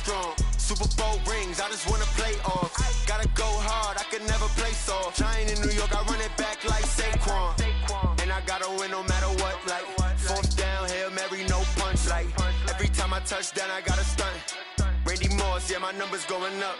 strong. Super Bowl rings, I just wanna play off. Gotta go hard, I can never play soft. Giant in New York, I run it back like Saquon. And I gotta win no matter what, like fourth down, Hail Mary, no punch. Like every time I touch down, I gotta stunt. Randy Moss, yeah, my numbers going up.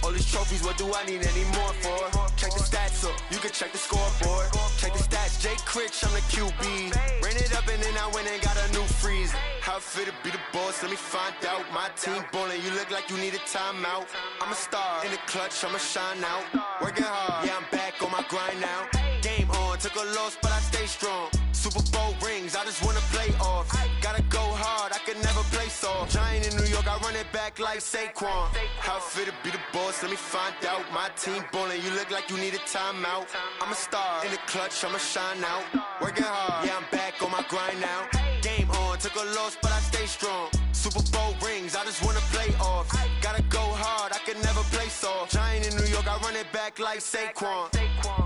All these trophies, what do I need any more for? Check the stats up, you can check the scoreboard. Check the stats, Jay Critch, I'm the QB. Ran it up and then I went and got a new freeze. How it feel to be the boss, let me find out. My team ballin', you look like you need a timeout. I'm a star, in the clutch, I'ma shine out. Working hard, yeah, I'm back on my grind now. Game on, took a loss, but I stay strong. Super Bowl rings, I just wanna play off. Gotta go hard, I can never play soft. Giant in New York, I run it back like Saquon. How it feel to be the boss, let me find out. My team ballin', you look like you need a timeout. I'm a star, in the clutch, I'ma shine out. Working hard, yeah, I'm back on my grind now. Game on, took a loss, but I stay strong. Super Bowl rings, I just wanna play off. Gotta go hard, I can never play soft. Giant in New York, I run it back like Saquon.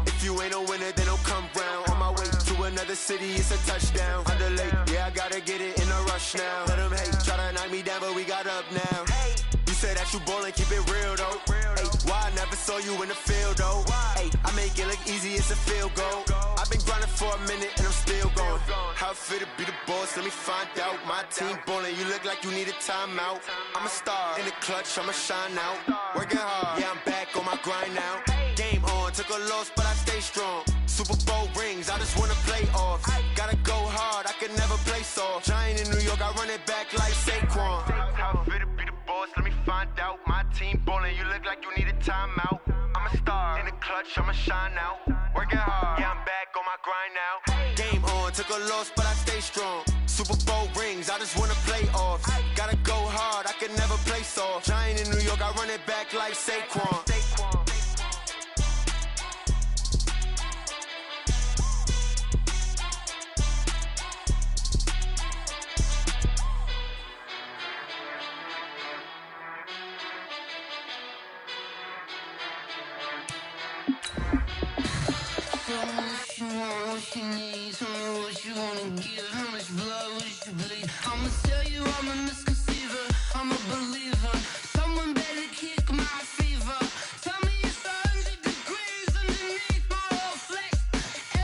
If you ain't a winner, then don't come round. On my way to another city, it's a touchdown. Underlay, yeah, I gotta get it in a rush now. Let them hate, try to knock me down, but we got up now. You said that you ballin', keep it real though. Hey, why I never saw you in the field though? Hey, I make it look easy, it's a field goal. I've been grinding for a minute and I'm still going. How it feel to be the boss, let me find out. My team ballin', you look like you need a timeout. I'm a star, in the clutch, I'ma shine out. Working hard, yeah, I'm back on my grind now. Game on, took a loss, but I stay strong. Super Bowl rings, I just wanna play off. Gotta go hard, I can never play soft. Giant in New York, I run it back like Saquon. How it feel to be the boss, let me find out. My team ballin', you look like you need a timeout. I'm a star, in the clutch, I'ma shine out. Working hard, yeah, I'm back on my grind now. Game on, took a loss, but I stay strong. Super Bowl rings, I just wanna play off. Gotta go hard, I can never play soft. Giant in New York, I run it back like Saquon. What you need, tell me what you wanna give. How much blood would you bleed? I'ma tell you I'm a misconceiver, I'm a believer. Someone better kick my fever. Tell me it's 100 degrees underneath my whole flesh.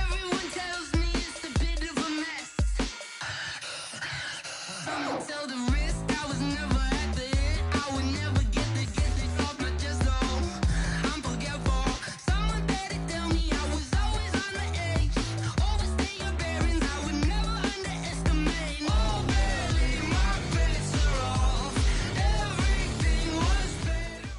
Everyone tells me it's a bit of a mess. I'ma tell the risk I was never at the end. I would never get this off my chest, though. I'm forgetful. Someone better tell me I was always on the edge. Overstay your bearings, I would never underestimate. Oh, barely, my bets are off. Everything was better.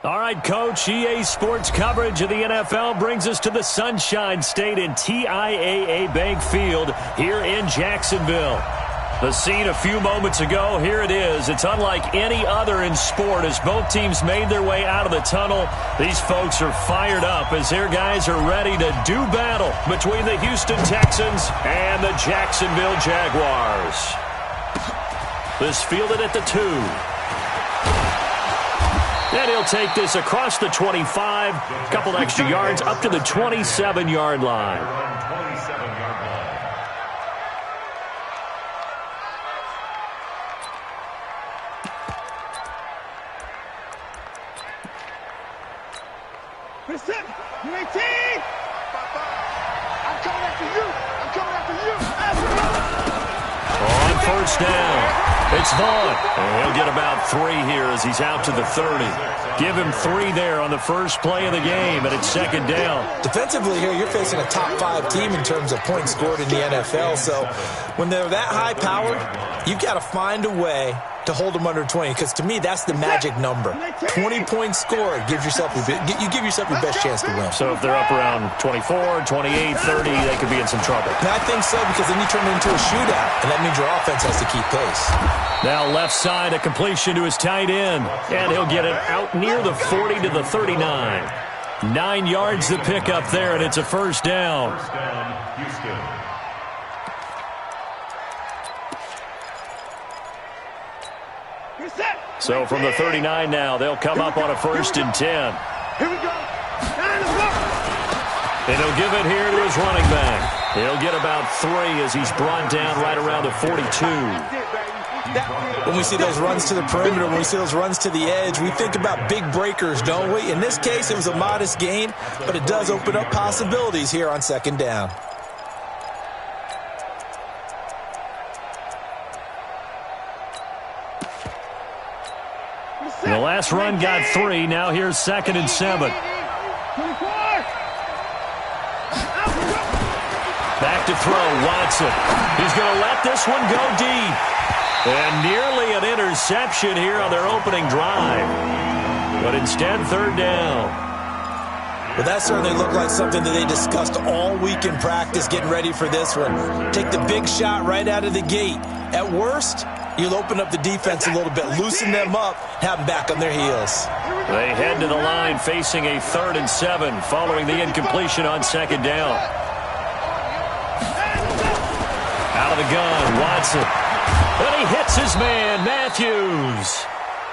All right, Coach, EA Sports coverage of the NFL brings us to the Sunshine State in TIAA Bank Field here in Jacksonville. The scene a few moments ago, here it is. It's unlike any other in sport as both teams made their way out of the tunnel. These folks are fired up as their guys are ready to do battle between the Houston Texans and the Jacksonville Jaguars. This fielded at the 2. And he'll take this across the 25, a couple extra yards up to the 27-yard line. Reset. You 18. I'm coming after you. I'm coming after you. On first down, it's Vaughn. And he'll get about 3 here as he's out to the 30. Give him 3 there on the first play of the game, and it's second down. Defensively here, you're facing a top-5 team in terms of points scored in the NFL. So when they're that high-powered, you've got to find a way to hold them under 20, because to me, that's the magic number. 20 points scored gives yourself you give yourself your best chance to win. So if they're up around 24, 28, 30, they could be in some trouble. And I think so, because then you turn it into a shootout, and that means your offense has to keep pace. Now left side, a completion to his tight end, and he'll get it out near the 40 to the 39. 9 yards to pick up there, and it's a first down. First down, Houston. So from the 39 now, they'll come up on a 1st and 10. Here we go. And he'll give it here to his running back. He'll get about 3 as he's brought down right around the 42. When we see those runs to the perimeter, when we see those runs to the edge, we think about big breakers, don't we? In this case, it was a modest gain, but it does open up possibilities here on second down. The last run got 3. Now here's 2nd and 7. Back to throw, Watson. He's going to let this one go deep. And nearly an interception here on their opening drive. But instead, 3rd down. Well, that certainly looked like something that they discussed all week in practice getting ready for this one. Take the big shot right out of the gate. At worst, you'll open up the defense a little bit, loosen them up, have them back on their heels. They head to the line facing a 3rd and 7 following the incompletion on 2nd down. Out of the gun, Watson. And he hits his man, Matthews.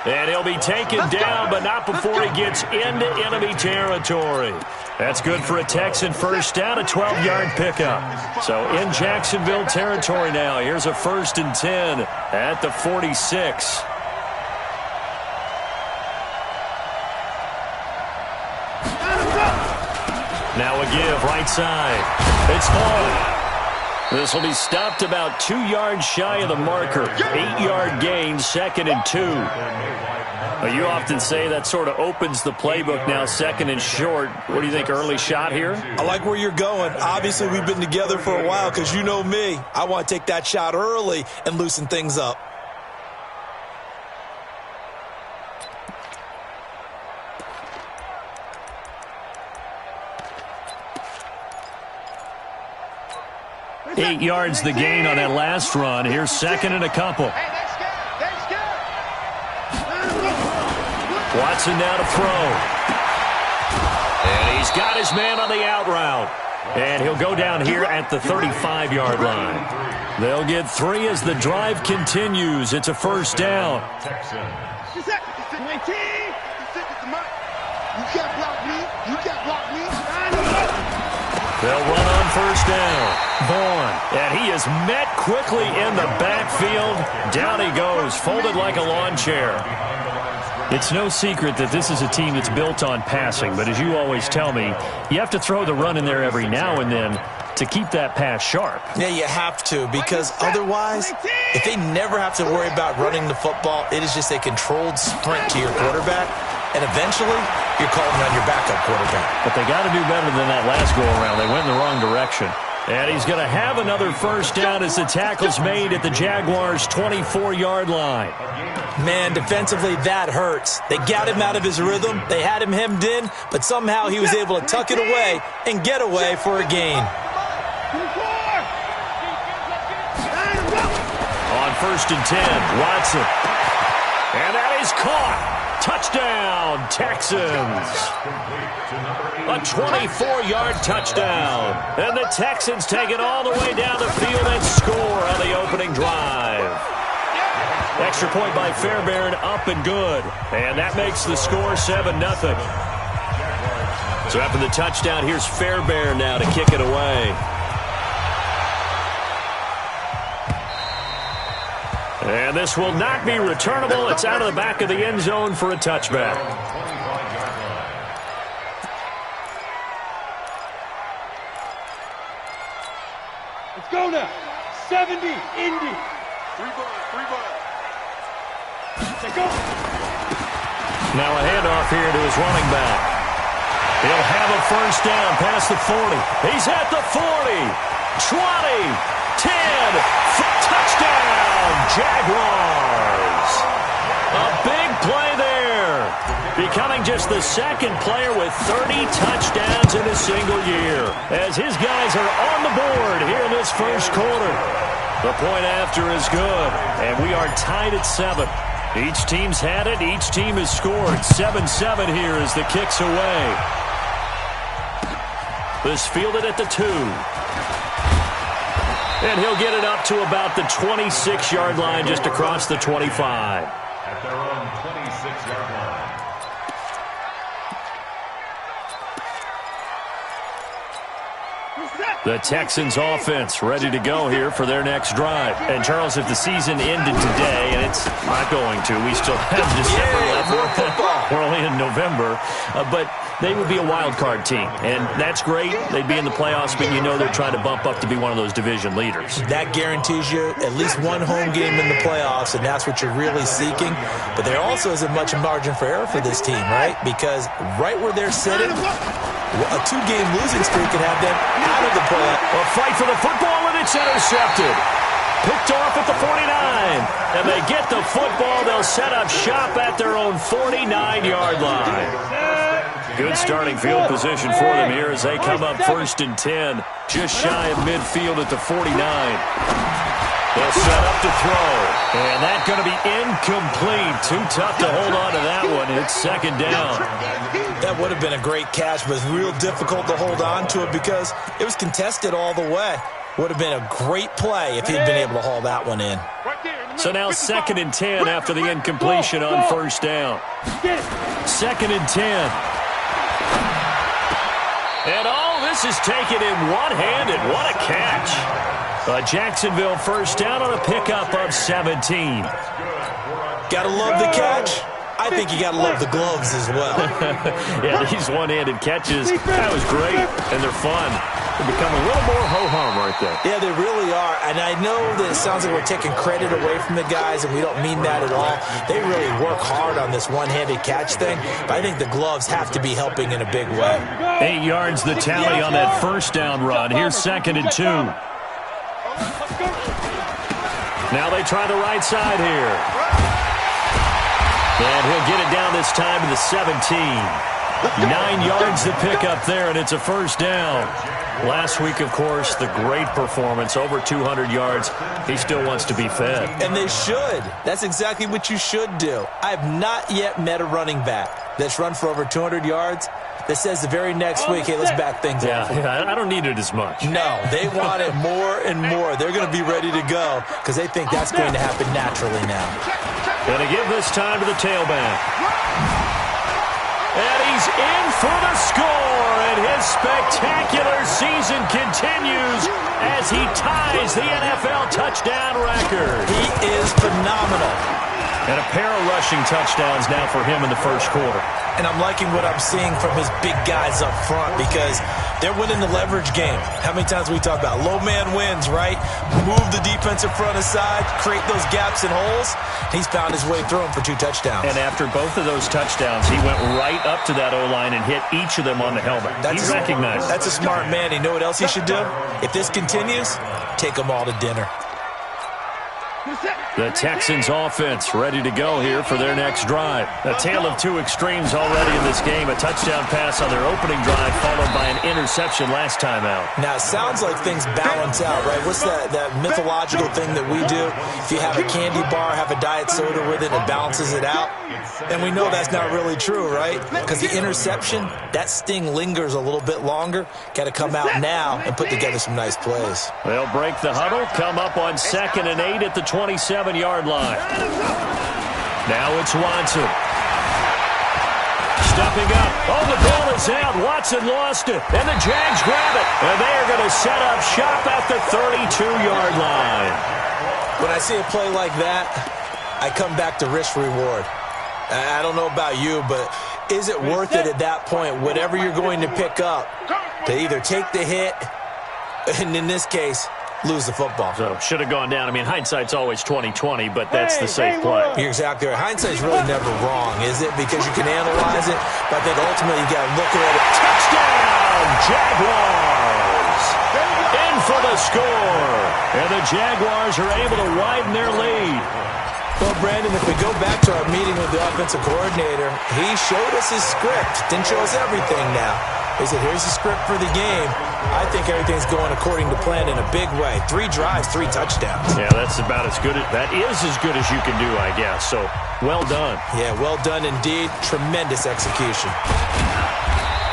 And he'll be taken down, but not before he gets into enemy territory. That's good for a Texan first down, a 12-yard pickup. So in Jacksonville territory now. Here's a 1st and 10 at the 46. Now a give, right side. It's Hall. This will be stopped about 2 yards shy of the marker. 8-yard gain, 2nd and 2. Well, you often say that sort of opens the playbook now, 2nd and short. What do you think, early shot here? I like where you're going. Obviously, we've been together for a while because you know me. I want to take that shot early and loosen things up. Eight yards the gain on that last run. Here's 2nd and a couple. Watson now to throw. And he's got his man on the out route. And he'll go down here at the 35-yard line. They'll get 3 as the drive continues. It's a 1st down. They'll run on 1st down. Vaughn, and he is met quickly in the backfield. Down he goes, folded like a lawn chair. It's no secret that this is a team that's built on passing, but as you always tell me, you have to throw the run in there every now and then to keep that pass sharp. Yeah, you have to, because otherwise, if they never have to worry about running the football, it is just a controlled sprint to your quarterback, and eventually, you're calling on your backup quarterback. But they got to do better than that last go-around. They went in the wrong direction. And he's going to have another 1st down as the tackle's made at the Jaguars' 24-yard line. Man, defensively, that hurts. They got him out of his rhythm. They had him hemmed in, but somehow he was able to tuck it away and get away for a gain. On 1st and 10, Watson. And that is caught. Touchdown, Texans. A 24-yard touchdown. And the Texans take it all the way down the field and score on the opening drive. Extra point by Fairbairn, up and good. And that makes the score 7-0. So after the touchdown, here's Fairbairn now to kick it away. And this will not be returnable. It's out of the back of the end zone for a touchback. Let's go now. 70, Indy. 3 ball. Take go. Now a handoff here to his running back. He'll have a 1st down past the 40. He's at the 40, 20, 10, touchdown, Jaguars. A big play there. Becoming just the 2nd player with 30 touchdowns in a single year. As his guys are on the board here in this 1st quarter. The point after is good, and we are tied at 7. Each team's had it. Each team has scored. 7-7 here as the kick's away. This fielded at the 2. And he'll get it up to about the 26-yard line, just across the 25. At their own 26-yard line. Reset. The Texans offense ready to go here for their next drive. And, Charles, if the season ended today, and it's not going to, we still have December left. We're only in November. But they would be a wild card team. And that's great. They'd be in the playoffs, but you know they're trying to bump up to be one of those division leaders. That guarantees you at least one home game in the playoffs, and that's what you're really seeking. But there also isn't much margin for error for this team, right? Because right where they're sitting, a 2-game losing streak could have them out of the playoffs. A fight for the football, and it's intercepted. Picked off at the 49. And they get the football. They'll set up shop at their own 49-yard line. Good starting field position for them here as they come up 1st and 10. Just shy of midfield at the 49. They'll set up to throw. And that's going to be incomplete. Too tough to hold on to that one. It's 2nd down. That would have been a great catch, but it's real difficult to hold on to it because it was contested all the way. Would have been a great play if he'd been able to haul that one in. So now 2nd and 10 after the incompletion on 1st down. 2nd and 10. And all this is taken in one-handed. What a catch. A Jacksonville 1st down on a pickup of 17. Gotta love the catch. I think you gotta love the gloves as well. Yeah, these one-handed catches, that was great, and they're fun. They become a little more ho-hum right there. Yeah, they really are, and I know that it sounds like we're taking credit away from the guys, and we don't mean that at all. They really work hard on this one-handed catch thing, but I think the gloves have to be helping in a big way. 8 yards the tally on that 1st down run. Here's 2nd and 2. Now they try the right side here. And he'll get it down this time to the 17. 9 yards to pick up there, and it's a 1st down. Last week, of course, the great performance, over 200 yards. He still wants to be fed. And they should. That's exactly what you should do. I have not yet met a running back that's run for over 200 yards that says the very next week, hey, let's back things up. Yeah, I don't need it as much. No, they want it more and more. They're going to be ready to go because they think that's going to happen naturally now. Going to give this time to the tailback. And he's in for the score, and his spectacular season continues as he ties the NFL touchdown record. He is phenomenal. And a pair of rushing touchdowns now for him in the 1st quarter. And I'm liking what I'm seeing from his big guys up front because they're winning the leverage game. How many times we talk about low man wins, right? Move the defensive front aside, create those gaps and holes. He's found his way through them for 2 touchdowns. And after both of those touchdowns, he went right up to that O-line and hit each of them on the helmet. He recognized. That's a smart man. You know what else he should do? If this continues, take them all to dinner. The Texans offense ready to go here for their next drive. A tale of 2 extremes already in this game. A touchdown pass on their opening drive followed by an interception last time out. Now, it sounds like things balance out, right? What's that mythological thing that we do? If you have a candy bar, have a diet soda with it, it balances it out. And we know that's not really true, right? Because the interception, that sting lingers a little bit longer. Got to come out now and put together some nice plays. They'll break the huddle, come up on 2nd and 8 at the 27-yard line. Now it's Watson. Stepping up. Oh, the ball is out. Watson lost it. And the Jags grab it. And they are going to set up shop at the 32-yard line. When I see a play like that, I come back to risk-reward. I don't know about you, but is it worth it at that point, whatever you're going to pick up, to either take the hit, and in this case, lose the football? So, should have gone down. I mean, hindsight's always 20/20, but that's the safe play. You're exactly right. Hindsight's really never wrong, is it? Because you can analyze it, but I think ultimately you got to look at it. Touchdown, Jaguars! In for the score. And the Jaguars are able to widen their lead. Well, Brandon, if we go back to our meeting with the offensive coordinator, he showed us his script. Didn't show us everything now. He said, here's the script for the game. I think everything's going according to plan in a big way. 3 drives, 3 touchdowns. Yeah, that's about as good. That is as good as you can do, I guess. So, well done. Yeah, well done indeed. Tremendous execution.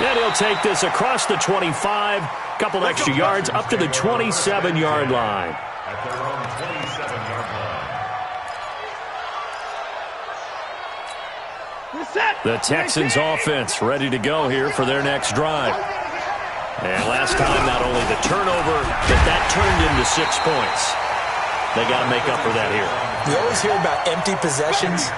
And he'll take this across the 25, couple extra yards, up to the 27-yard line. The Texans offense ready to go here for their next drive. And last time, not only the turnover, but that turned into 6 points. They got to make up for that here. We always hear about empty possessions.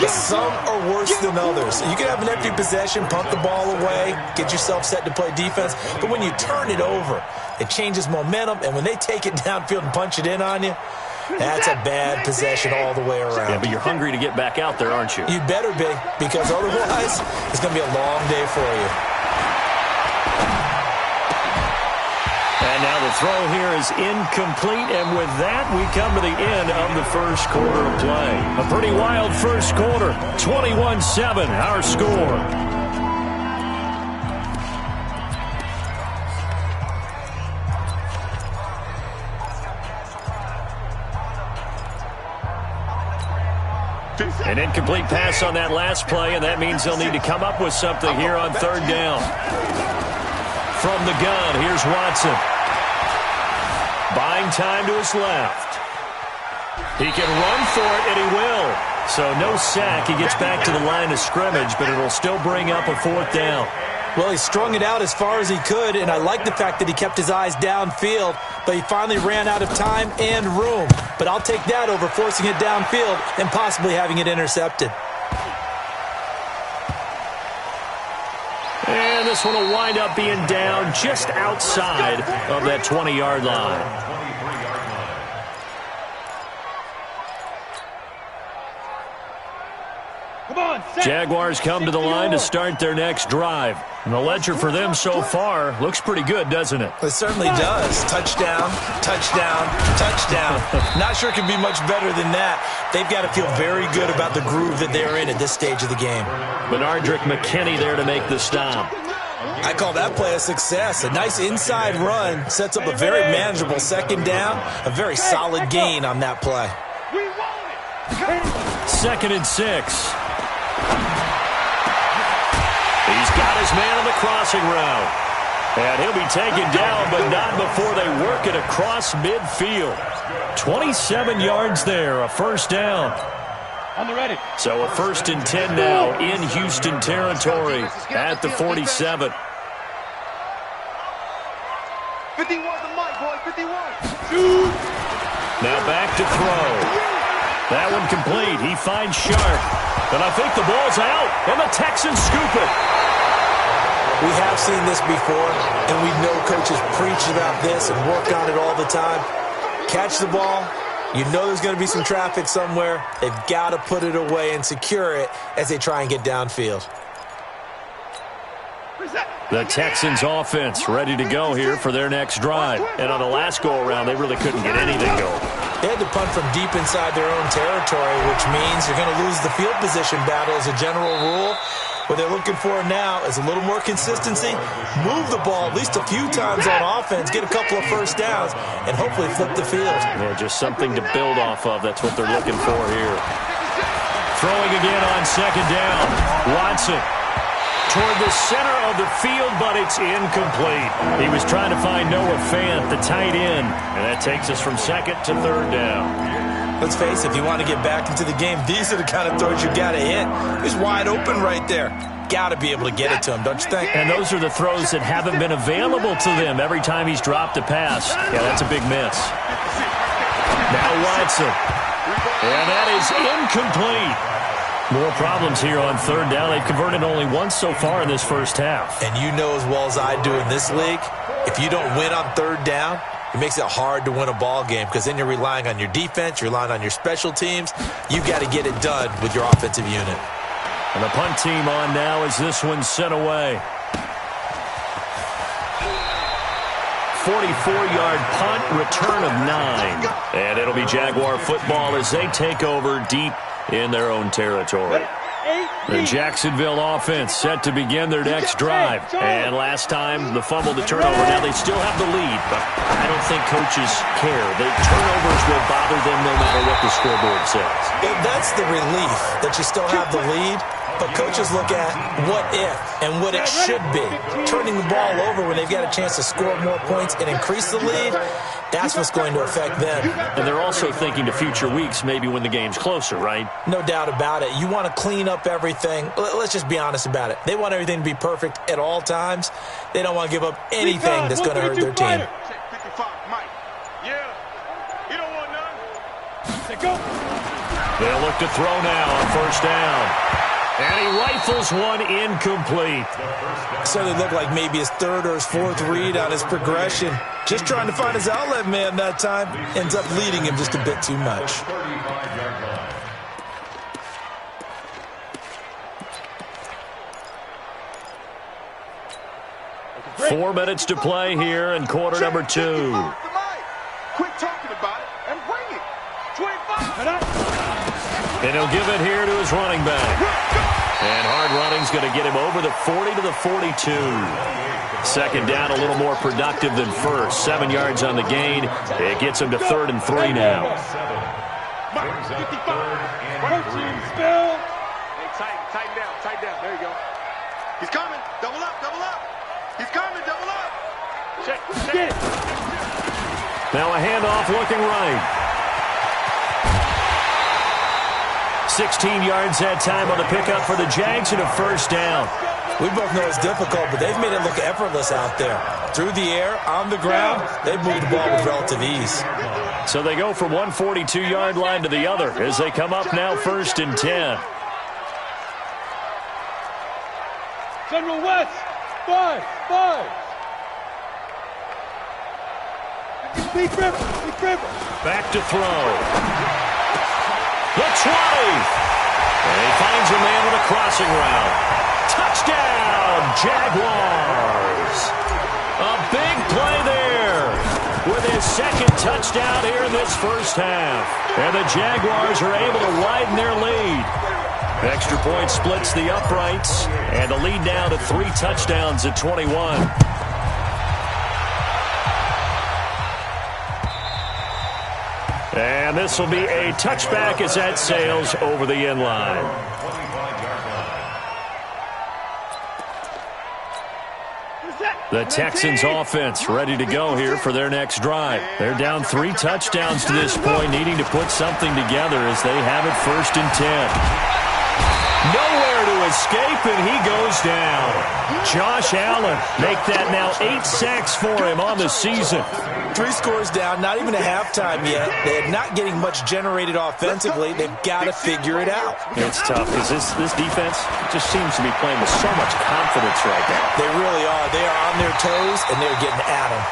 Some are worse than others. You can have an empty possession, punt the ball away, get yourself set to play defense. But when you turn it over, it changes momentum. And when they take it downfield and punch it in on you, that's a bad possession all the way around. Yeah, but you're hungry to get back out there, aren't you? You better be, because otherwise it's going to be a long day for you. And now the throw here is incomplete, and with that, we come to the end of the first quarter of play. A pretty wild first quarter, 21-7, our score. An incomplete pass on that last play, and that means they'll need to come up with something here on third down. From the gun, here's Watson. Buying time to his left. He can run for it, and he will. So no sack. He gets back to the line of scrimmage, but it'll still bring up a fourth down. Well, he strung it out as far as he could, and I like the fact that he kept his eyes downfield, but he finally ran out of time and room. But I'll take that over forcing it downfield and possibly having it intercepted. And this one will wind up being down just outside of that 20-yard line. Jaguars come to the line to start their next drive. And the ledger for them so far looks pretty good, doesn't it? It certainly does. Touchdown, touchdown, touchdown. Not sure it can be much better than that. They've got to feel very good about the groove that they're in at this stage of the game. Benardrick McKinney there to make the stop. I call that play a success. A nice inside run sets up a very manageable second down. A very solid gain on that play. 2nd and 6. He's got his man on the crossing route. And he'll be taken down, but not before they work it across midfield. 27 yards there, a first down. On the ready. So a 1st and 10 now in Houston territory at the 47. 51 the mic, boy, 51. Now back to throw. That one complete. He finds Sharp. And I think the ball's out, and the Texans scoop it. We have seen this before, and we know coaches preach about this and work on it all the time. Catch the ball. You know there's going to be some traffic somewhere. They've got to put it away and secure it as they try and get downfield. The Texans offense ready to go here for their next drive. And on the last go-around, they really couldn't get anything going. They had to punt from deep inside their own territory, which means you're going to lose the field position battle as a general rule. What they're looking for now is a little more consistency, move the ball at least a few times on offense, get a couple of first downs, and hopefully flip the field. Yeah, just something to build off of. That's what they're looking for here. Throwing again on 2nd down. Watson toward the center of the field, but it's incomplete. He was trying to find Noah Fant, the tight end, and that takes us from 2nd to 3rd down. Let's face it, if you want to get back into the game, these are the kind of throws you got to hit. He's wide open right there. Got to be able to get it to him, don't you think? And those are the throws that haven't been available to them every time he's dropped a pass. Yeah, that's a big miss. Now Watson. And that is incomplete. More problems here on 3rd down. They've converted only once so far in this first half. And you know as well as I do in this league, if you don't win on 3rd down, it makes it hard to win a ball game because then you're relying on your defense, you're relying on your special teams. You've got to get it done with your offensive unit. And the punt team on now as this one's sent away. 44-yard punt, return of 9. And it'll be Jaguar football as they take over deep in their own territory. The Jacksonville offense set to begin their next drive. And last time, the fumble, the turnover. Now they still have the lead, but I don't think coaches care. The turnovers will bother them no matter what the scoreboard says. That's the relief that you still have the lead. But coaches look at what if and what it should be. Turning the ball over when they've got a chance to score more points and increase the lead, that's what's going to affect them. And they're also thinking to future weeks, maybe when the game's closer, right? No doubt about it. You want to clean up everything. Let's just be honest about it. They want everything to be perfect at all times. They don't want to give up anything that's going to hurt their team. Check 55, Mike. Yeah. You don't want none. Say go. They'll look to throw now on first down. And he rifles one incomplete. So they look like maybe his third or his fourth read on his progression. Just trying to find his outlet man that time. Ends up leading him just a bit too much. 35-yard line. 4 minutes to play here in quarter number 2. Quit talking about it and bring it. 25. And he'll give it here to his running back. And hard running's going to get him over the 40 to the 42. Second down, a little more productive than first. 7 yards on the gain. It gets him to 3rd and 3 now. Mike, 55. Coaching still. Hey, tighten down. There you go. He's coming. Double up. He's coming. Double up. Check. Now a handoff looking right. 16 yards that time on the pickup for the Jags and a first down. We both know it's difficult, but they've made it look effortless out there. Through the air, on the ground, they've moved the ball with relative ease. So they go from one 42-yard line to the other as they come up now 1st and 10. General West. 5. Big River. Back to throw. The 20. And he finds a man with a crossing route. Touchdown, Jaguars. A big play there with his second touchdown here in this first half. And the Jaguars are able to widen their lead. Extra point splits the uprights. And the lead now to 3 touchdowns at 21. And this will be a touchback as that sails over the end line. The Texans offense ready to go here for their next drive. They're down 3 touchdowns to this point, needing to put something together as they have it 1st and 10. Nowhere to escape, and he goes down. Josh Allen make that now 8 sacks for him on the season. 3 scores down, not even a halftime yet. They're not getting much generated offensively. They've got to figure it out. It's tough because this defense just seems to be playing with so much confidence right now. They really are. They are on their toes, and they're getting at them.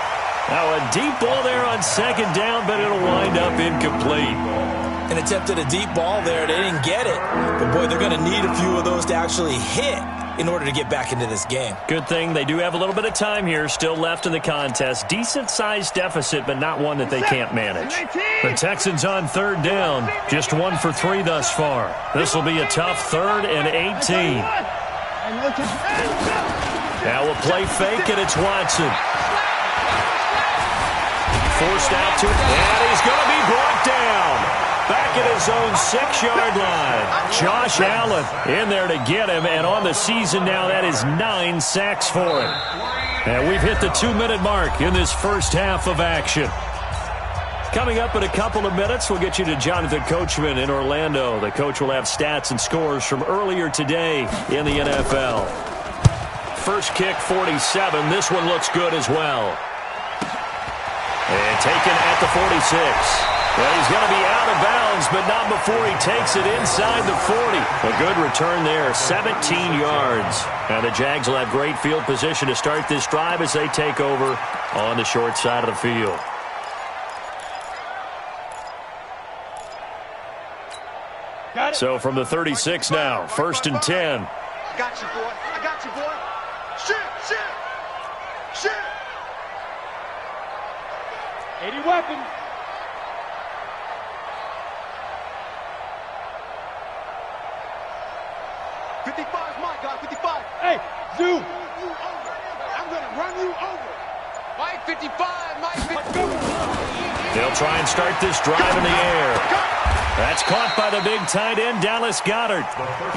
Now a deep ball there on 2nd down, but it'll wind up incomplete. An attempt at a deep ball there. They didn't get it. But, boy, they're going to need a few of those to actually hit in order to get back into this game. Good thing they do have a little bit of time here still left in the contest. Decent-sized deficit, but not one that they can't manage. The Texans on 3rd down. Just 1 for 3 thus far. This will be a tough 3rd and 18. Now a play fake, and it's Watson. Forced out to, and he's going to be brought down. Back at his own 6-yard line. Josh Allen in there to get him, and on the season now, that is 9 sacks for him. And we've hit the 2-minute mark in this first half of action. Coming up in a couple of minutes, we'll get you to Jonathan Coachman in Orlando. The coach will have stats and scores from earlier today in the NFL. First kick, 47. This one looks good as well. And taken at the 46. Well, he's going to be out of bounds, but not before he takes it inside the 40. A good return there, 17 yards. Now the Jags will have great field position to start this drive as they take over on the short side of the field. So from the 36 now, 1st and 10. I got you, boy. Shoot. 80 weapons. Hey, Zoo! I'm going to run you over. Mike 55, Mike 55. They'll try and start this drive in the air. That's caught by the big tight end, Dallas Goedert.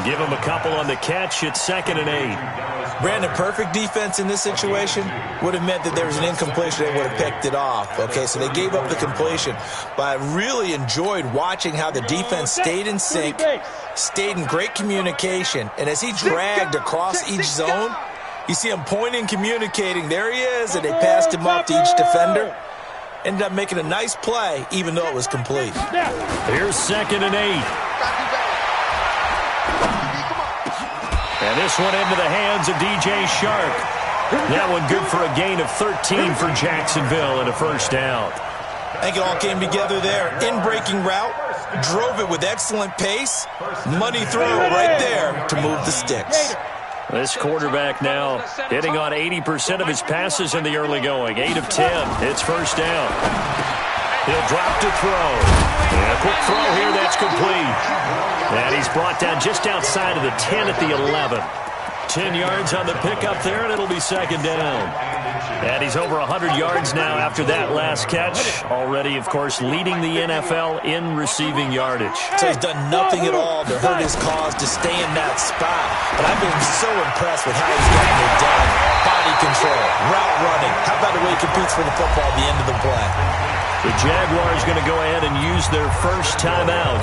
Give him a couple on the catch. It's 2nd and 8. Brandon, perfect defense in this situation would have meant that there was an incompletion. They would have picked it off. Okay, so they gave up the completion. But I really enjoyed watching how the defense stayed in sync, stayed in great communication. And as he dragged across each zone, you see him pointing, communicating. There he is, and they passed him up to each defender. Ended up making a nice play, even though it was complete. Here's 2nd and 8. And this one into the hands of DJ Shark. That one good for a gain of 13 for Jacksonville and a first down. I think it all came together there. In-breaking route, drove it with excellent pace. Money throw right there to move the sticks. This quarterback now hitting on 80% of his passes in the early going. 8 of 10. It's first down. He'll drop to throw. And a quick throw here. That's complete. And he's brought down just outside of the 10 at the 11. 10 yards on the pickup there, and it'll be 2nd down. And he's over 100 yards now after that last catch. Already, of course, leading the NFL in receiving yardage. So he's done nothing at all to hurt his cause to stay in that spot. But I've been so impressed with how he's getting it done. Body control, route running. How about the way he competes for the football at the end of the play? The Jaguars going to go ahead and use their first timeout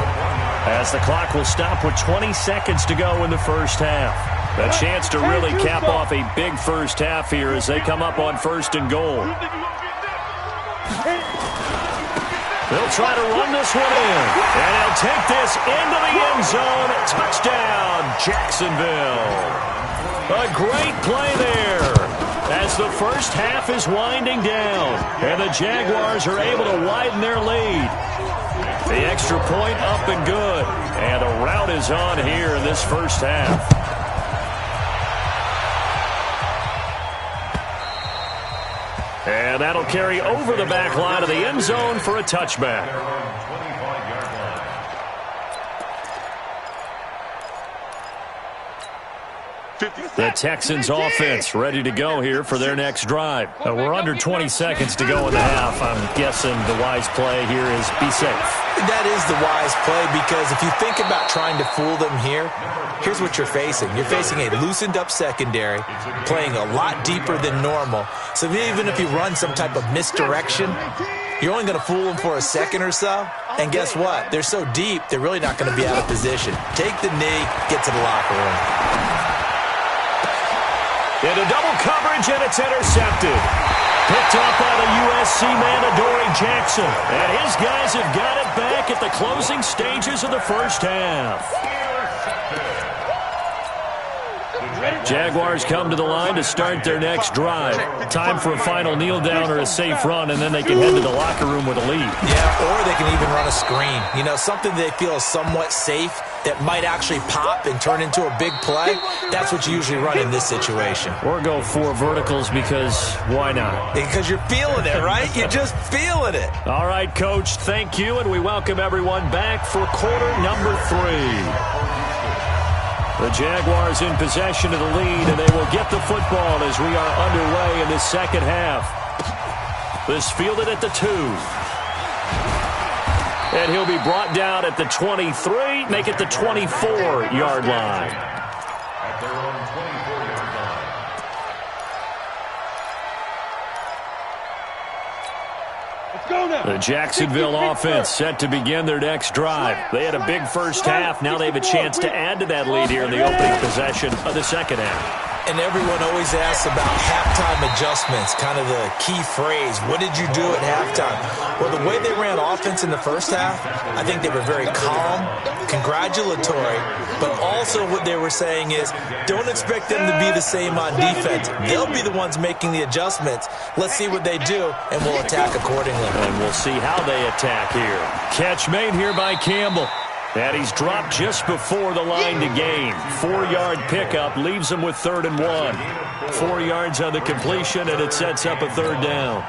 as the clock will stop with 20 seconds to go in the first half. A chance to really cap off a big first half here as they come up on 1st and goal. They'll try to run this one in. And they'll take this into the end zone. Touchdown, Jacksonville. A great play there as the first half is winding down. And the Jaguars are able to widen their lead. The extra point up and good. And a rout is on here in this first half. And that'll carry over the back line of the end zone for a touchback. The Texans offense ready to go here for their next drive. We're under 20 seconds to go in the half. I'm guessing the wise play here is be safe. That is the wise play because if you think about trying to fool them here, here's what you're facing. You're facing a loosened up secondary, playing a lot deeper than normal. So even if you run some type of misdirection, you're only going to fool them for a second or so. And guess what? They're so deep, they're really not going to be out of position. Take the knee, get to the locker room. Into double coverage, and it's intercepted. Picked up by the USC man, Adoree Jackson. And his guys have got it back at the closing stages of the first half. Jaguars come to the line to start their next drive. Time for a final kneel down or a safe run, and then they can head to the locker room with a lead. Yeah, or they can even run a screen. You know, something they feel is somewhat safe that might actually pop and turn into a big play. That's what you usually run in this situation. Or go 4 verticals because why not? Because you're feeling it, right? You're just feeling it. All right, Coach, thank you, and we welcome everyone back for quarter number 3. The Jaguars in possession of the lead, and they will get the football as we are underway in the second half. This fielded at the 2. And he'll be brought down at the 23, make it the 24-yard line. At their own 24-yard line. Let's go now. The Jacksonville offense set to begin their next drive. They had a big first half. Now they have a chance to add to that lead here in the opening possession of the second half. And everyone always asks about halftime adjustments, kind of the key phrase. What did you do at halftime? Well, the way they ran offense in the first half, I think they were very calm, congratulatory, but also what they were saying is don't expect them to be the same on defense. They'll be the ones making the adjustments. Let's see what they do, and we'll attack accordingly. And we'll see how they attack here. Catch made here by Campbell. And he's dropped just before the line to gain. 4-yard pickup leaves him with 3rd and 1. 4 yards on the completion, and it sets up a 3rd down.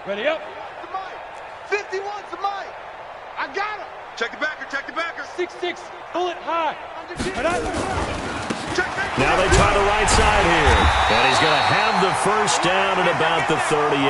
Ready up. 51's the mic. I got him. Check the backer, check the backer. 6'6", pull it high. Right up. Check, check. Now they try the right side here. And he's going to have the first down at about the 38.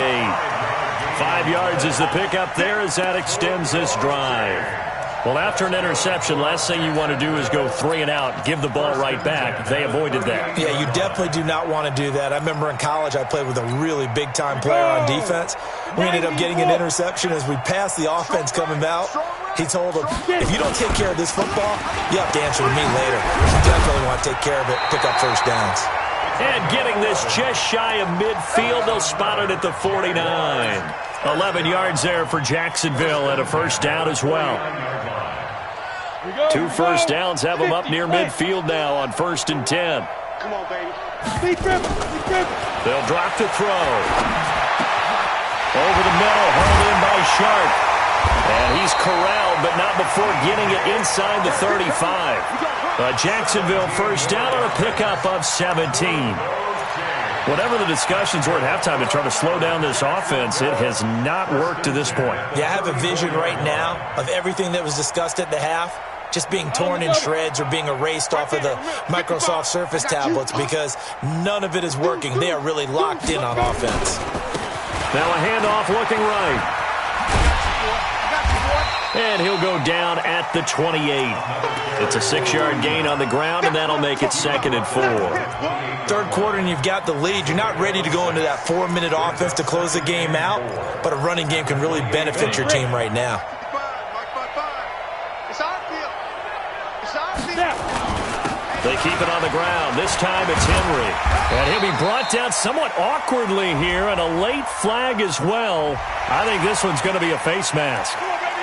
5 yards is the pickup there as that extends this drive. Well, after an interception, last thing you want to do is go 3 and out, give the ball right back. They avoided that. Yeah, you definitely do not want to do that. I remember in college I played with a really big-time player on defense. We ended up getting an interception as we passed the offense coming out. He told him, if you don't take care of this football, you have to answer to me later. You definitely want to take care of it, pick up first downs. And getting this just shy of midfield, they'll spot it at the 49. 11 yards there for Jacksonville and a first down as well. 2 first downs have them up near midfield now on 1st and 10. Come on, baby. They'll drop to throw. Over the middle, hauled in by Sharp. And he's corralled, but not before getting it inside the 35. A Jacksonville first down on a pickup of 17. Whatever the discussions were at halftime to try to slow down this offense, it has not worked to this point. Yeah, I have a vision right now of everything that was discussed at the half just being torn in shreds or being erased off of the Microsoft Surface tablets because none of it is working. They are really locked in on offense. Now a handoff looking right. And he'll go down at the 28. It's a 6-yard gain on the ground, and that'll make it 2nd and 4. Third quarter, and you've got the lead. You're not ready to go into that 4-minute offense to close the game out, but a running game can really benefit your team right now. They keep it on the ground. This time it's Henry. And he'll be brought down somewhat awkwardly here, and a late flag as well. I think this one's going to be a face mask.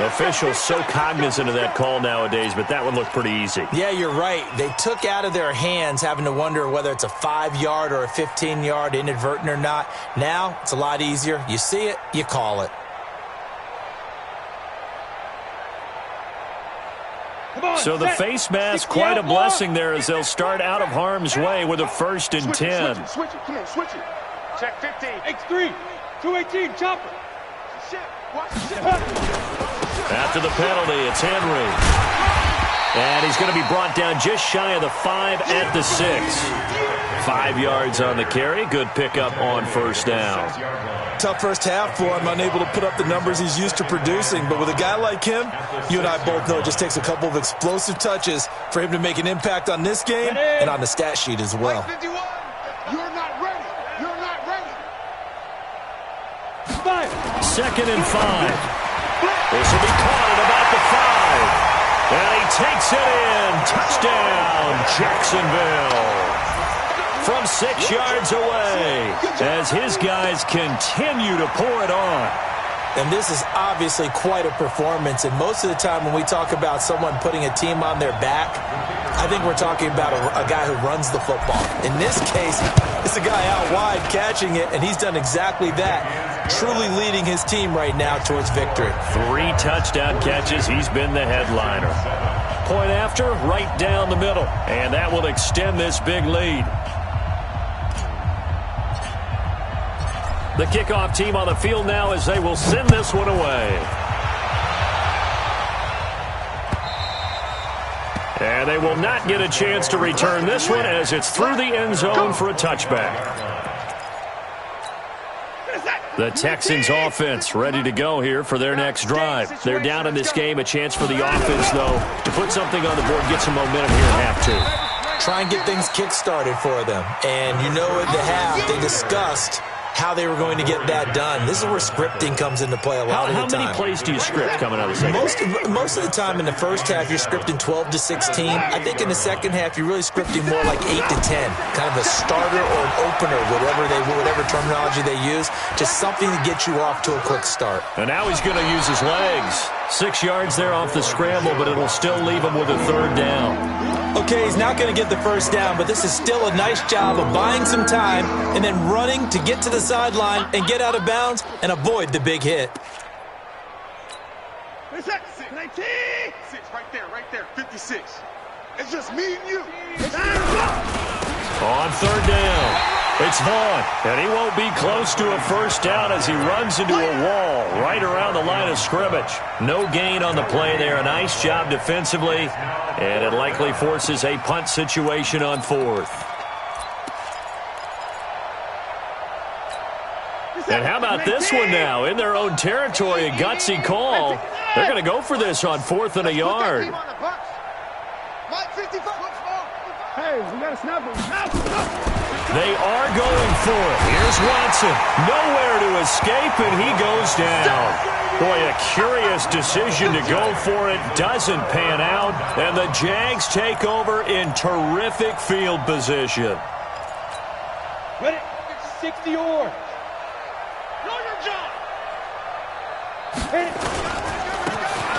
Officials so cognizant of that call nowadays, but that one looked pretty easy. Yeah, you're right. They took out of their hands having to wonder whether it's a 5-yard or a 15-yard inadvertent or not. Now it's a lot easier. You see it, you call it. So the face mask, quite a blessing there as they'll start out of harm's way with a 1st and 10. Switch it. Come on, switch it. Check 15. X3. 218. Chopper. Shit. Watch the shit. After the penalty, it's Henry. And he's going to be brought down just shy of the 5 at the 6. 5 yards on the carry. Good pickup on first down. Tough first half for him, unable to put up the numbers he's used to producing. But with a guy like him, you and I both know it just takes a couple of explosive touches for him to make an impact on this game and on the stat sheet as well. 51. You're not ready. You're not ready. 2nd and 5. This will be caught at about the 5. And he takes it in. Touchdown, Jacksonville. From 6 yards away as his guys continue to pour it on. And this is obviously quite a performance. And most of the time when we talk about someone putting a team on their back, I think we're talking about a guy who runs the football. In this case, it's a guy out wide catching it, and he's done exactly that, truly leading his team right now towards victory. 3 touchdown catches. He's been the headliner. Point after, right down the middle. And that will extend this big lead. The kickoff team on the field now as they will send this one away. And they will not get a chance to return this one as it's through the end zone for a touchback. The Texans offense ready to go here for their next drive. They're down in this game. A chance for the offense, though, to put something on the board, get some momentum here in half 2. Try and get things kick-started for them. And you know at the half they discussed how they were going to get that done. This is where scripting comes into play a lot of the time. How many plays do you script coming out of the second? Most of the time in the first half, you're scripting 12 to 16. I think in the second half, you're really scripting more like 8 to 10. Kind of a starter or an opener, whatever terminology they use. Just something to get you off to a quick start. And now he's going to use his legs. 6 yards there off the scramble, but it'll still leave him with a 3rd down. Okay, he's not going to get the first down, but this is still a nice job of buying some time and then running to get to the sideline and get out of bounds and avoid the big hit. It's 19. 6, right there, 56. It's just me and you. On 3rd down, it's Vaughn, and he won't be close to a first down as he runs into a wall right around the line of scrimmage. No gain on the play there. A nice job defensively, and it likely forces a punt situation on 4th. And how about this one now? In their own territory, a gutsy call. They're going to go for this on 4th and a yard. Hey, we got to snap him. They are going for it. Here's Watson. Nowhere to escape, and he goes down. Boy, a curious decision to go for it. Doesn't pan out, and the Jags take over in terrific field position. Ready? 60 or. Know your job.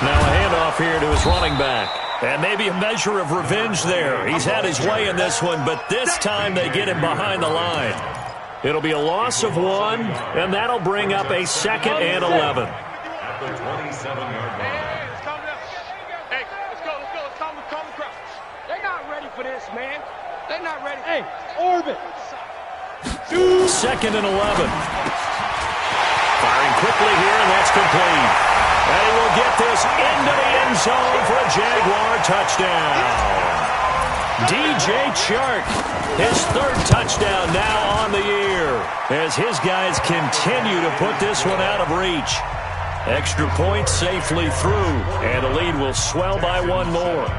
Now a handoff here to his running back. And maybe a measure of revenge there. He's had his way in this one, but this time they get him behind the line. It'll be a loss of 1, and that'll bring up a 2nd and 11. At the 27-yard line. Hey, let's calm down. Hey, let's go. Let's calm the crowd. They're not ready for this, man. They're not ready. Hey, orbit. 2nd and 11. Firing quickly here, and that's complete. And he will get this into the end zone for a Jaguar touchdown. DJ Chark, his 3rd touchdown now on the year, as his guys continue to put this one out of reach. Extra point safely through, and the lead will swell by 1 more.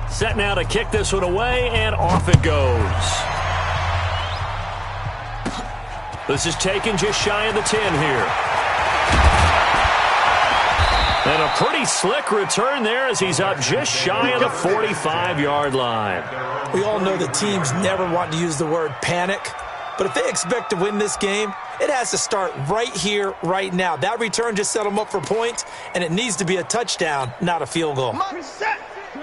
Set now to kick this one away, and off it goes. This is taken just shy of the 10 here. And a pretty slick return there as he's up just shy of the 45-yard line. We all know that teams never want to use the word panic, but if they expect to win this game, it has to start right here, right now. That return just set them up for points, and it needs to be a touchdown, not a field goal.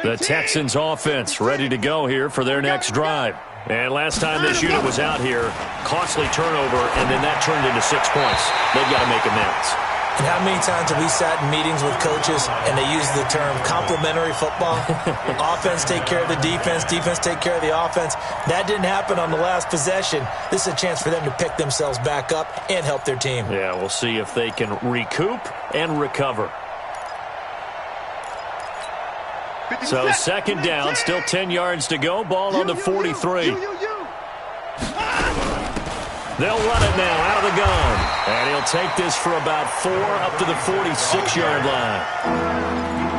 The Texans offense ready to go here for their next drive. And last time this unit was out here, costly turnover, and then that turned into 6 points. They've got to make amends. And how many times have we sat in meetings with coaches and they use the term complementary football? Offense take care of the defense, defense take care of the offense. That didn't happen on the last possession. This is a chance for them to pick themselves back up and help their team. Yeah, we'll see if they can recoup and recover. So 2nd down, still 10 yards to go. Ball on the 43. They'll run it now out of the gun. And he'll take this for about 4 up to the 46-yard line.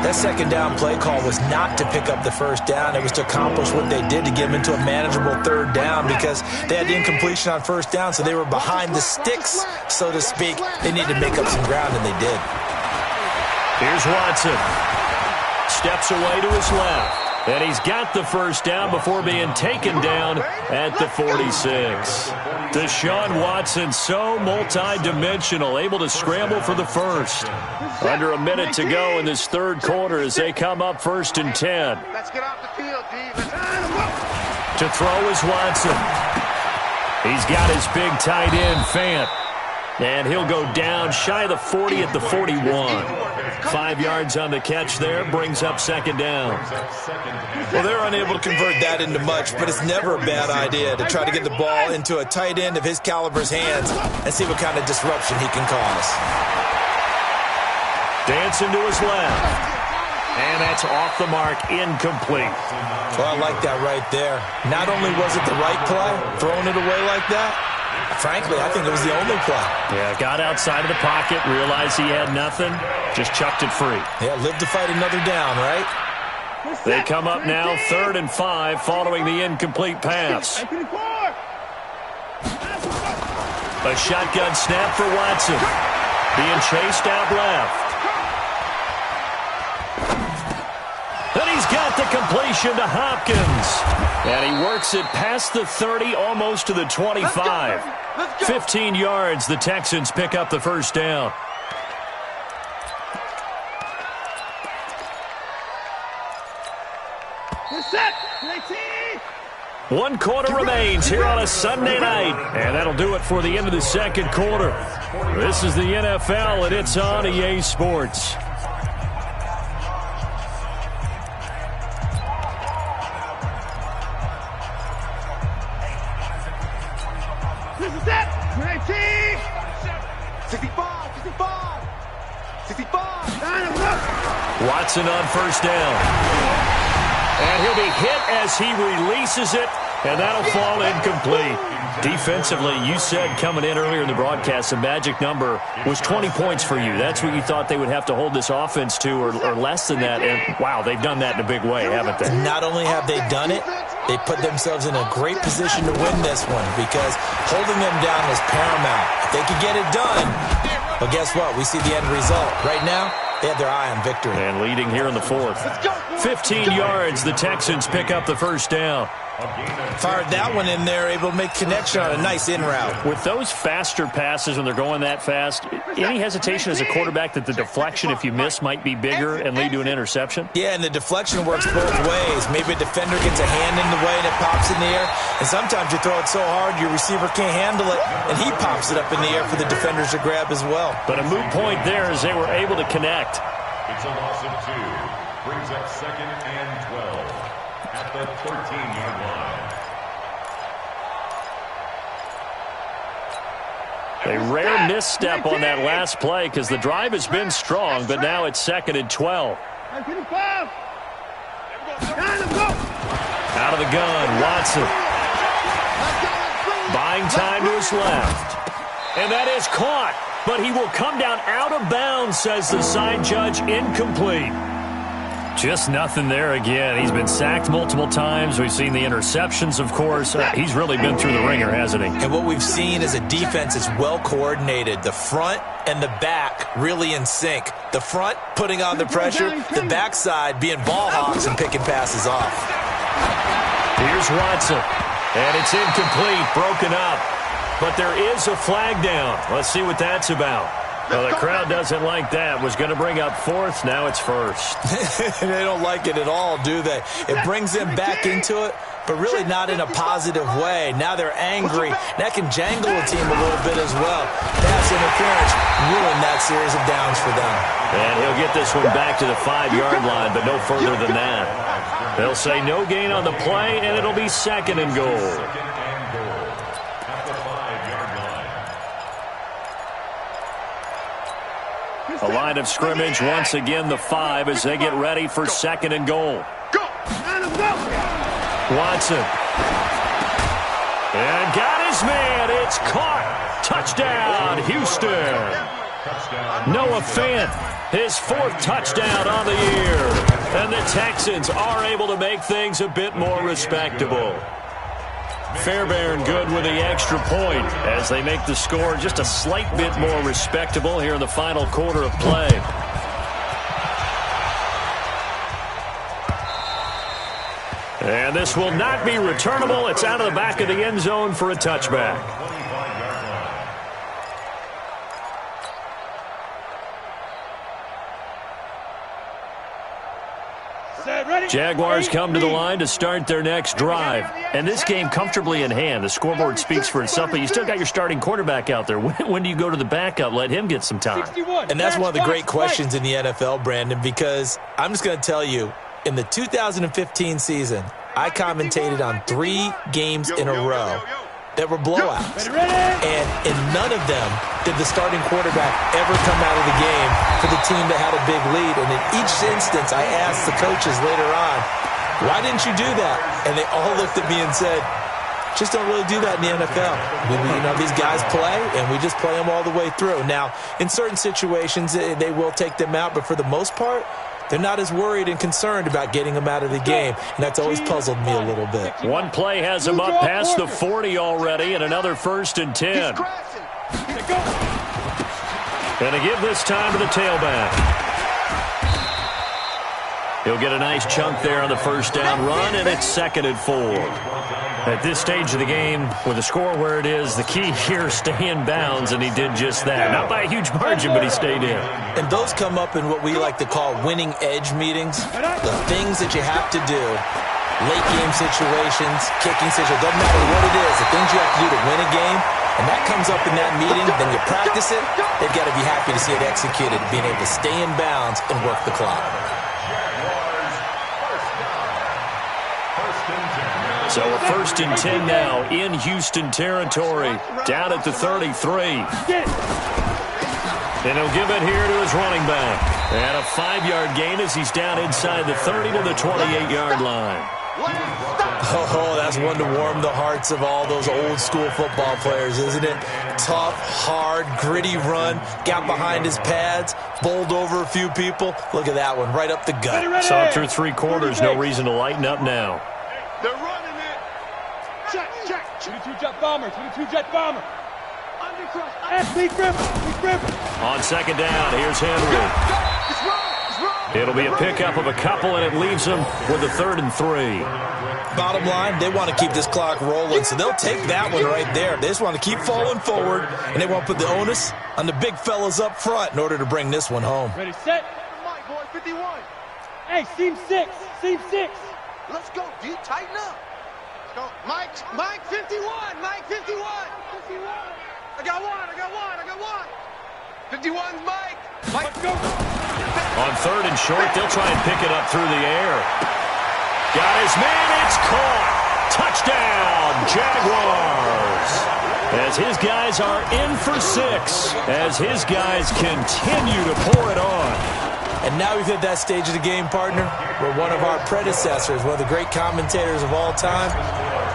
That 2nd down play call was not to pick up the 1st down. It was to accomplish what they did to get them into a manageable 3rd down because they had the incompletion on 1st down, so they were behind the sticks, so to speak. They needed to make up some ground, and they did. Here's Watson. Steps away to his left. And he's got the 1st down before being taken down at the 46. Deshaun Watson, so multi-dimensional, able to scramble for the 1st. Under a minute to go in this 3rd quarter as they come up 1st and 10. Let's get off the field, D. To throw is Watson. He's got his big tight end, Fant. And he'll go down shy of the 40 at the 41. 5 yards on the catch there, brings up 2nd down. Well, they're unable to convert that into much, but it's never a bad idea to try to get the ball into a tight end of his caliber's hands and see what kind of disruption he can cause. Dancing to his left. And that's off the mark, incomplete. Well, I like that right there. Not only was it the right play, throwing it away like that, frankly, I think it was the only play. Yeah, got outside of the pocket, realized he had nothing, just chucked it free. Yeah, live to fight another down, right? They come up now 3rd and 5 following the incomplete pass. A shotgun snap for Watson. Being chased out left. Then he's got the completion to Hopkins. And he works it past the 30, almost to the 25. 15 yards, the Texans pick up the 1st down. One quarter remains here on a Sunday night. And that'll do it for the end of the 2nd quarter. This is the NFL, and it's on EA Sports. This is it. 19. 65. 65. Watson on 1st down. And he'll be hit as he releases it, and that'll fall incomplete. Defensively, you said coming in earlier in the broadcast, the magic number was 20 points for you. That's what you thought they would have to hold this offense to, or less than that. And, wow, they've done that in a big way, haven't they? Not only have they done it, they put themselves in a great position to win this one because holding them down was paramount. If they could get it done, well, guess what? We see the end result. Right now, they have their eye on victory. And leading here in the fourth. 15 yards, the Texans pick up the first down. Fired that one in there, able to make connection on a nice in route. With those faster passes when they're going that fast, any hesitation as a quarterback that the deflection, if you miss, might be bigger and lead to an interception? Yeah, and the deflection works both ways. Maybe a defender gets a hand in the way and it pops in the air. And sometimes you throw it so hard your receiver can't handle it, and he pops it up in the air for the defenders to grab as well. But a moot point there as they were able to connect. It's a loss of 2. Brings up 2nd and 12 at the 13-yard line. A rare misstep on that last play because the drive has been strong, but now it's 2nd and 12. Out of the gun, Watson. Buying time to his left. And that is caught, but he will come down out of bounds, says the side judge, incomplete. Just nothing there again. He's been sacked multiple times. We've seen the interceptions, of course. He's really been through the ringer, hasn't he? And what we've seen is a defense is well coordinated. The front and the back really in sync. The front putting on the pressure, the backside being ball hawks and picking passes off. Here's Watson. And it's incomplete, broken up. But there is a flag down. Let's see what that's about. Well, the crowd doesn't like that. Was going to bring up 4th. Now it's 1st. They don't like it at all, do they? It brings them back into it, but really not in a positive way. Now they're angry. That can jangle a team a little bit as well. Pass interference ruined that series of downs for them. And he'll get this one back to the 5-yard line, but no further than that. They'll say no gain on the play, and it'll be 2nd and goal. A line of scrimmage, once again the 5 as they get ready for 2nd and goal. Watson. And got his man. It's caught. Touchdown, Houston. Noah Fant, his 4th touchdown on the year. And the Texans are able to make things a bit more respectable. Fairbairn good with the extra point as they make the score just a slight bit more respectable here in the final quarter of play. And this will not be returnable. It's out of the back of the end zone for a touchback. Jaguars come to the line to start their next drive. And this game comfortably in hand. The scoreboard speaks for itself, but you still got your starting quarterback out there. When do you go to the backup? Let him get some time. And that's one of the great questions in the NFL, Brandon, because I'm just going to tell you, in the 2015 season, I commentated on 3 games in a row that were blowouts. And in none of them did the starting quarterback ever come out of the game for the team that had a big lead. And in each instance, I asked the coaches later on, why didn't you do that? And they all looked at me and said, just don't really do that in the NFL. These guys play, and we just play them all the way through. Now, in certain situations, they will take them out, but for the most part, they're not as worried and concerned about getting them out of the game, and that's always puzzled me a little bit. One play has them up past the 40 already, and another 1st and 10. And to give this time to the tailback. He'll get a nice chunk there on the first down run, and it's 2nd and 4. At this stage of the game, with the score where it is, the key here is stay in bounds, and he did just that. Not by a huge margin, but he stayed in. And those come up in what we like to call winning edge meetings. The things that you have to do, late game situations, kicking situations, doesn't matter what it is, the things you have to do to win a game, and that comes up in that meeting, then you practice it, they've got to be happy to see it executed, being able to stay in bounds and work the clock. So a 1st and 10 now in Houston territory, down at the 33. And he'll give it here to his running back. And a 5-yard gain as he's down inside the 30 to the 28-yard line. Oh, that's one to warm the hearts of all those old-school football players, isn't it? Tough, hard, gritty run, got behind his pads, bowled over a few people. Look at that one, right up the gut. Saw it through 3 quarters, no reason to lighten up now. They're running it. Check, check. 22 jet bomber, 22 jet bomber. On second down, here's Henry. It'll be a pickup of a couple, and it leaves them with a 3rd and 3. Bottom line, they want to keep this clock rolling, so they'll take that one right there. They just want to keep falling forward, and they want to put the onus on the big fellas up front in order to bring this one home. Ready, set. Mike, boy, 51. Hey, seam 6. Seam 6. Let's go, D. Tighten up. Let's go. Mike 51. Mike 51. 51. I got one. 51's Mike. Mike, go. On 3rd and short, they'll try and pick it up through the air. Got his man, it's caught. Touchdown, Jaguars. As his guys are in for 6, as his guys continue to pour it on. And now we've hit that stage of the game, partner, where one of our predecessors, one of the great commentators of all time,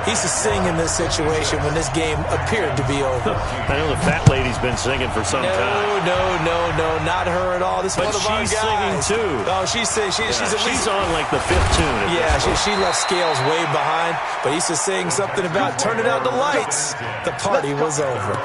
he used to sing in this situation when this game appeared to be over. I know the fat lady's been singing for some time. No, not her at all. This is one of our guys. But she's singing too. Oh, she's on like the 5th tune. Yeah, she left Scales way behind, but he used to sing something about turning out the lights. The party was over.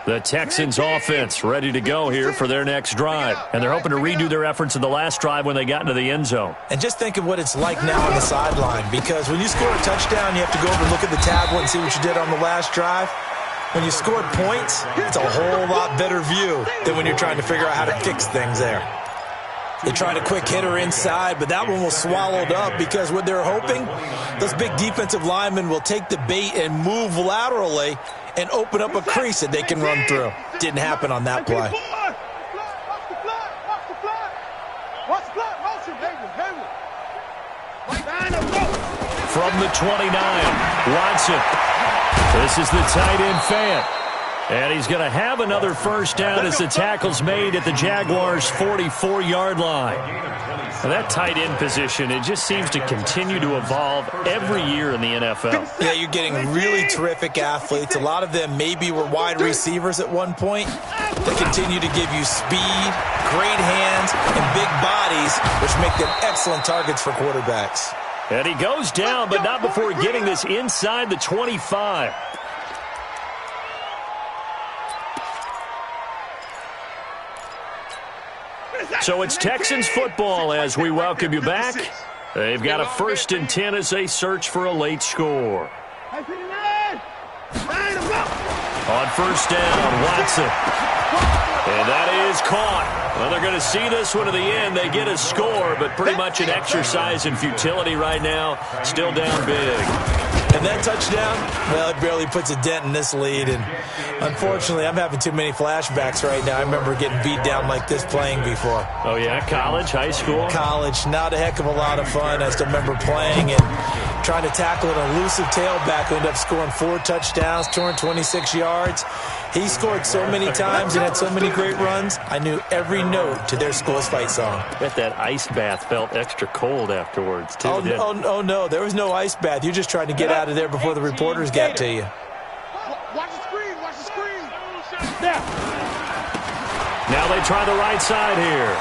The Texans offense ready to go here for their next drive. And they're hoping to redo their efforts in the last drive when they got into the end zone. And just think of what it's like now on the sideline, because when you score a touchdown, you have to go over and look at the tablet and see what you did on the last drive. When you scored points, it's a whole lot better view than when you're trying to figure out how to fix things there. They tried a quick hitter inside, but that one was swallowed up because what they're hoping, those big defensive linemen will take the bait and move laterally and open up a crease that they can run through. Didn't happen on that play. From the 29, Watson. This is the tight end Fant. And he's going to have another first down as the tackle's made at the Jaguars' 44-yard line. And that tight end position, it just seems to continue to evolve every year in the NFL. Yeah, you're getting really terrific athletes. A lot of them maybe were wide receivers at one point. They continue to give you speed, great hands, and big bodies, which make them excellent targets for quarterbacks. And he goes down, but not before getting this inside the 25. So it's Texans football as we welcome you back. They've got a 1st and 10 as they search for a late score. On 1st down, Watson. And that is caught. Well, they're going to see this one to the end. They get a score, but pretty much an exercise in futility right now. Still down big. And that touchdown, well, it barely puts a dent in this lead. And unfortunately, I'm having too many flashbacks right now. I remember getting beat down like this playing before. Oh, yeah? College, high school? College. Not a heck of a lot of fun. I still remember playing and trying to tackle an elusive tailback who ended up scoring 4 touchdowns, 226 yards. He scored so many times and had so many great runs, I knew every note to their school's fight song. I bet that ice bath felt extra cold afterwards, too. Oh, no. There was no ice bath. You just tried to get out of there before the reporters got to you. Watch the screen. Now they try the right side here.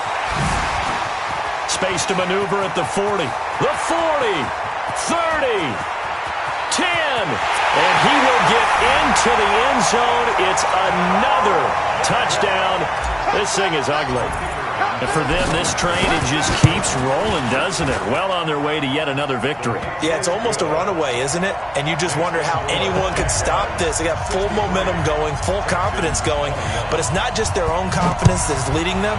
Space to maneuver at the 40. The 40. 30. 10. And he will get into the end zone. It's another touchdown. This thing is ugly. And for them, this train, it just keeps rolling, doesn't it? Well on their way to yet another victory. Yeah, it's almost a runaway, isn't it? And you just wonder how anyone could stop this. They got full momentum going, full confidence going. But it's not just their own confidence that's leading them.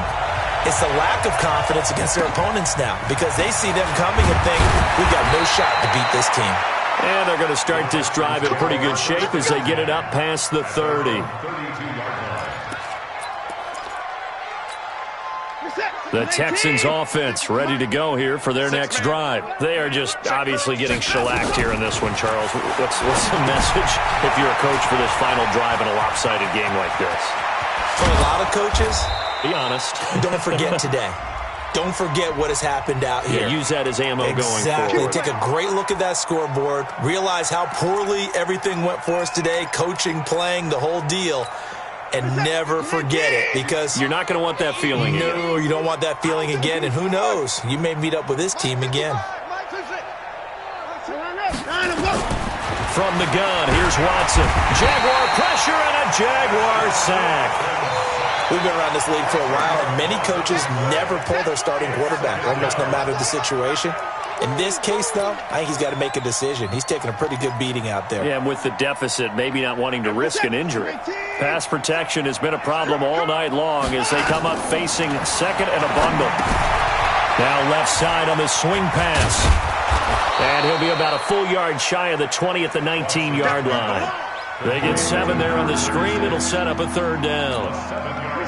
It's the lack of confidence against their opponents now because they see them coming and think, we've got no shot to beat this team. And they're going to start this drive in pretty good shape as they get it up past the 30. The Texans offense ready to go here for their next drive. They are just obviously getting shellacked here in this one, Charles. What's the message if you're a coach for this final drive in a lopsided game like this? For a lot of coaches, be honest. Don't forget today. Don't forget what has happened out here. Yeah, use that as ammo going forward. Exactly. Take a great look at that scoreboard. Realize how poorly everything went for us today. Coaching, playing, the whole deal. And never forget it, because you're not going to want that feeling again. No, you don't want that feeling again. And who knows? You may meet up with this team again. From the gun, here's Watson. Jaguar pressure and a Jaguar sack. We've been around this league for a while, and many coaches never pull their starting quarterback, almost no matter the situation. In this case, though, I think he's got to make a decision. He's taking a pretty good beating out there. Yeah, and with the deficit, maybe not wanting to risk an injury. Pass protection has been a problem all night long as they come up facing second and a bundle. Now left side on the swing pass. And he'll be about a full yard shy of the 20 at the 19-yard line. They get 7 there on the screen. It'll set up a third down.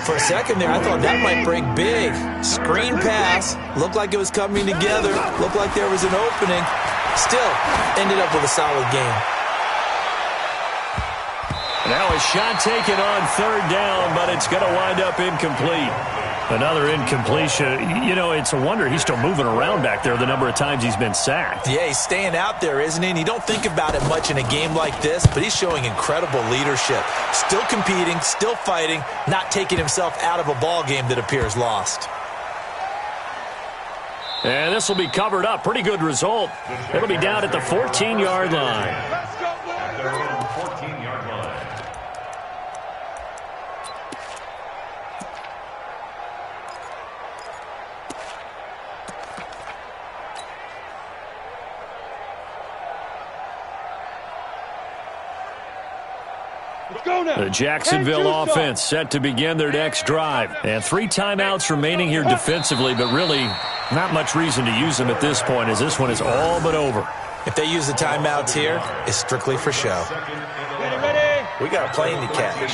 For a second there, I thought that might break big. Screen pass. Looked like it was coming together. Looked like there was an opening. Still, ended up with a solid game. Now a shot taken on third down, but it's going to wind up incomplete. Another incompletion. You know, it's a wonder he's still moving around back there the number of times he's been sacked. Yeah, he's staying out there, isn't he? And you don't think about it much in a game like this, but he's showing incredible leadership. Still competing, still fighting, not taking himself out of a ball game that appears lost. And this will be covered up. Pretty good result. It'll be down at the 14-yard line. At their own 14-yard line. The Jacksonville offense set to begin their next drive. And 3 timeouts remaining here defensively, but really not much reason to use them at this point as this one is all but over. If they use the timeouts here, it's strictly for show. We got a plane to catch.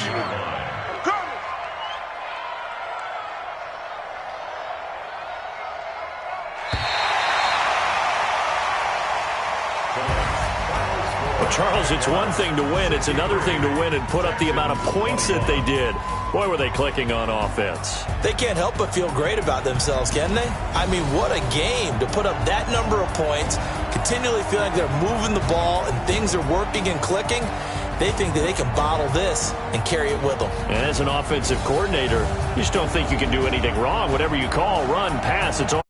Charles, it's one thing to win. It's another thing to win and put up the amount of points that they did. Boy, were they clicking on offense. They can't help but feel great about themselves, can they? I mean, what a game to put up that number of points, continually feel like they're moving the ball and things are working and clicking. They think that they can bottle this and carry it with them. And as an offensive coordinator, you just don't think you can do anything wrong. Whatever you call, run, pass, it's all